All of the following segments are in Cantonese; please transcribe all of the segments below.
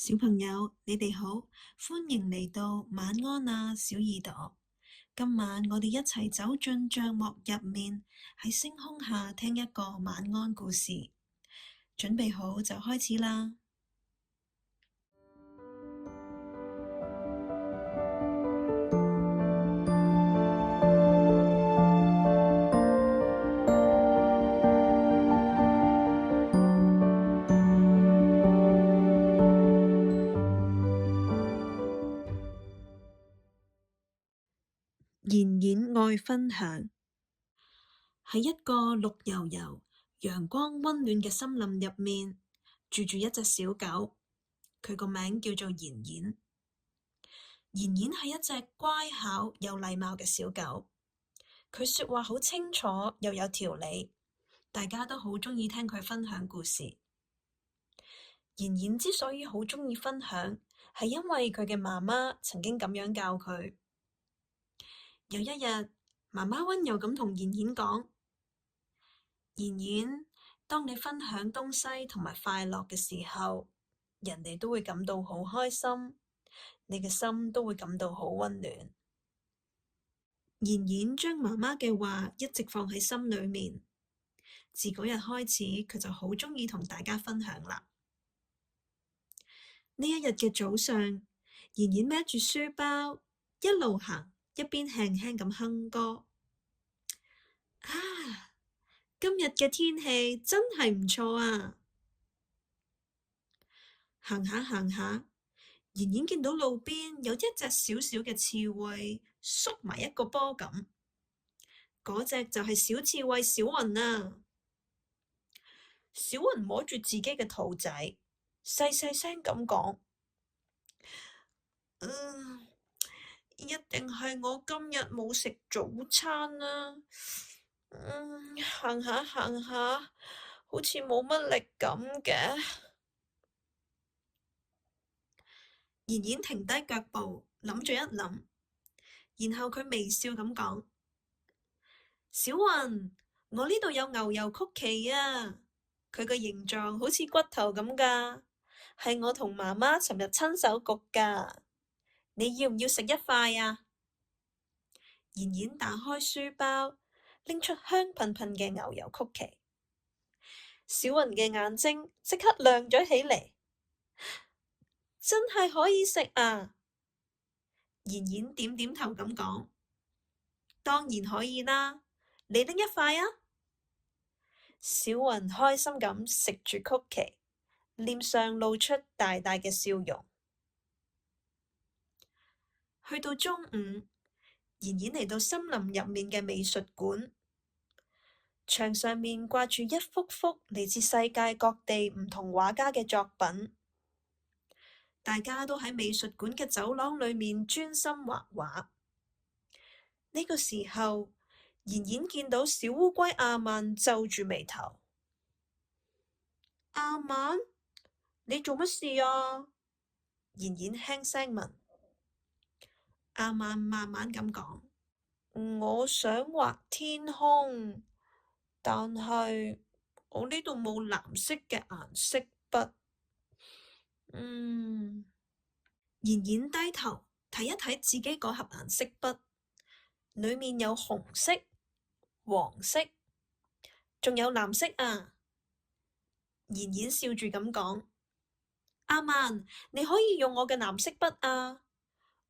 小朋友，你哋好，歡迎嚟到晚安啊，小耳朵。今晚我哋一齊走進帳幕入面，喺星空下聽一個晚安故事。準備好就開始啦！妍妍愛分享。喺一個綠油油、陽光溫暖嘅森林入面，住住一隻小狗，佢個名叫做妍妍。妍妍係一隻乖巧有禮貌嘅小狗，佢說話好清楚又有條理，大家都好鍾意聽佢分享故事。妍妍之所以好鍾意分享，係因為佢嘅媽媽曾經咁樣教佢。有一日，媽媽溫柔咁同妍妍講：妍妍，當你分享東西同埋快樂嘅時候，人哋都會感到好開心，你嘅心都會感到好溫暖。妍妍將媽媽嘅話一直放喺心裏面，自嗰日開始，佢就好鍾意同大家分享啦。呢一日嘅早上，妍妍孭住書包，一路行，一邊輕輕咁哼歌。啊，今日嘅天氣真係唔錯啊！行下行下，妍妍見到路邊有一隻小小嘅刺蝟縮埋一個波咁，嗰隻就係小刺蝟小雲啊！小雲摸住自己嘅肚仔，細細聲咁講：一定係我今日冇食早餐啦。行下行下，好似冇乜力咁嘅。妍妍停低腳步，諗咗一諗，然後佢微笑咁講：小雲，我呢度有牛油曲奇啊，佢個形狀好似骨頭咁噶，係我同媽媽尋日親手焗噶，你要唔要食一塊啊？妍妍打開書包，拎出香噴噴嘅牛油曲奇，小雲嘅眼睛即刻亮咗起嚟，真係可以食啊！妍妍點點頭咁講：當然可以啦，你拎一塊啊！小雲開心咁食住曲奇，臉上露出大大嘅笑容。去到中午，妍妍嚟到森林入面嘅美術館，牆上面掛住一幅幅嚟自世界各地唔同畫家嘅作品，大家都喺美術館嘅走廊裏面專心畫畫。呢個時候，妍妍見到小烏龜阿曼皺住眉頭。阿曼，你做乜事啊？妍妍輕聲問。阿曼慢慢咁講：我想畫天空，但係我呢度冇藍色嘅顏色筆。妍妍低頭睇一睇自己嗰盒顏色筆，裏面有紅色、黃色，仲有藍色啊！妍妍笑住咁講：阿曼，你可以用我嘅藍色筆啊！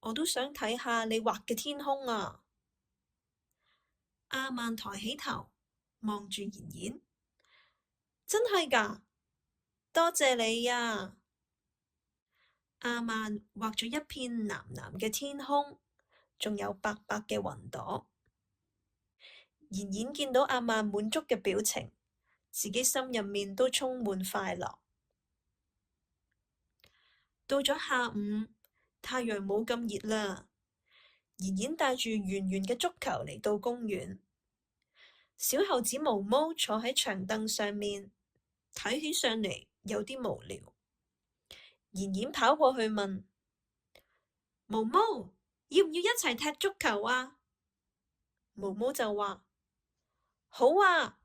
我都想睇下你畫嘅天空啊！阿曼抬起頭望住妍妍，真係㗎，多謝你呀！阿曼畫咗一片藍藍嘅天空，仲有白白嘅雲朵。妍妍見到阿曼滿足嘅表情，自己心入面都充滿快樂。到咗下午，太陽冇咁熱啦。妍妍帶住圓圓嘅足球嚟到公園，小猴子毛毛坐喺長凳上面，睇起上嚟有啲無聊。妍妍跑過去問：毛毛，要唔要一齊踢足球啊？毛毛就話：好啊，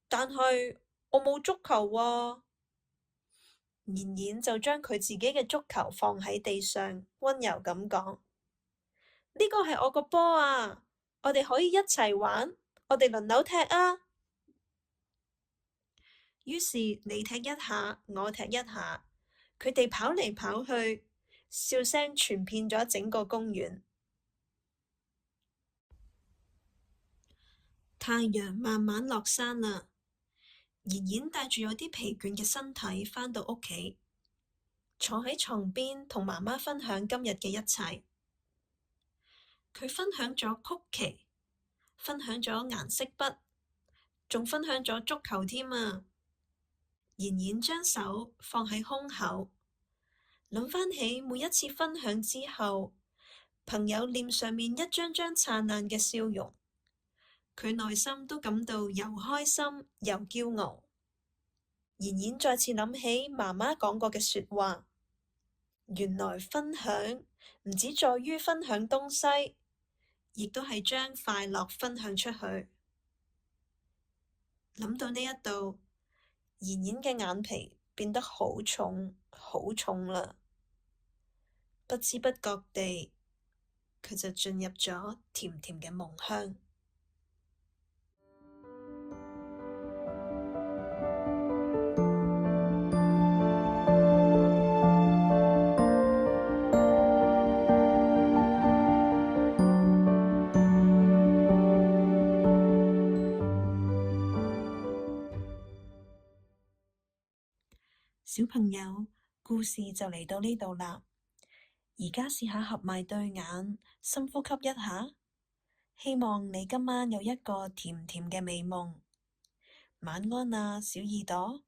但係我冇足球啊。妍妍就將佢自己嘅足球放喺地上，溫柔咁講：呢個係我個波啊，我哋可以一齊玩，我哋輪流踢啊。於是你踢一下，我踢一下，佢哋跑嚟跑去，笑聲傳遍咗整個公園。太陽慢慢落山啦，妍妍帶住有啲疲倦嘅身體返到屋企，坐喺床邊同媽媽分享今日嘅一切。佢分享咗曲奇，分享咗顏色筆，仲分享咗足球添啊！妍妍將手放喺胸口，諗返起每一次分享之後，朋友臉上面一張張燦爛嘅笑容，佢內心都感到又開心又驕傲。妍妍再次諗起媽媽講過嘅說話，原來分享唔止在於分享東西，亦都係將快樂分享出去。諗到呢一度，妍妍嘅眼皮變得好重好重啦，不知不覺地，佢就進入咗甜甜嘅夢鄉。小朋友，故事就嚟到呢度啦。而家試下合埋對眼，深呼吸一下。希望你今晚有一個甜甜嘅美夢。晚安啊，小耳朵。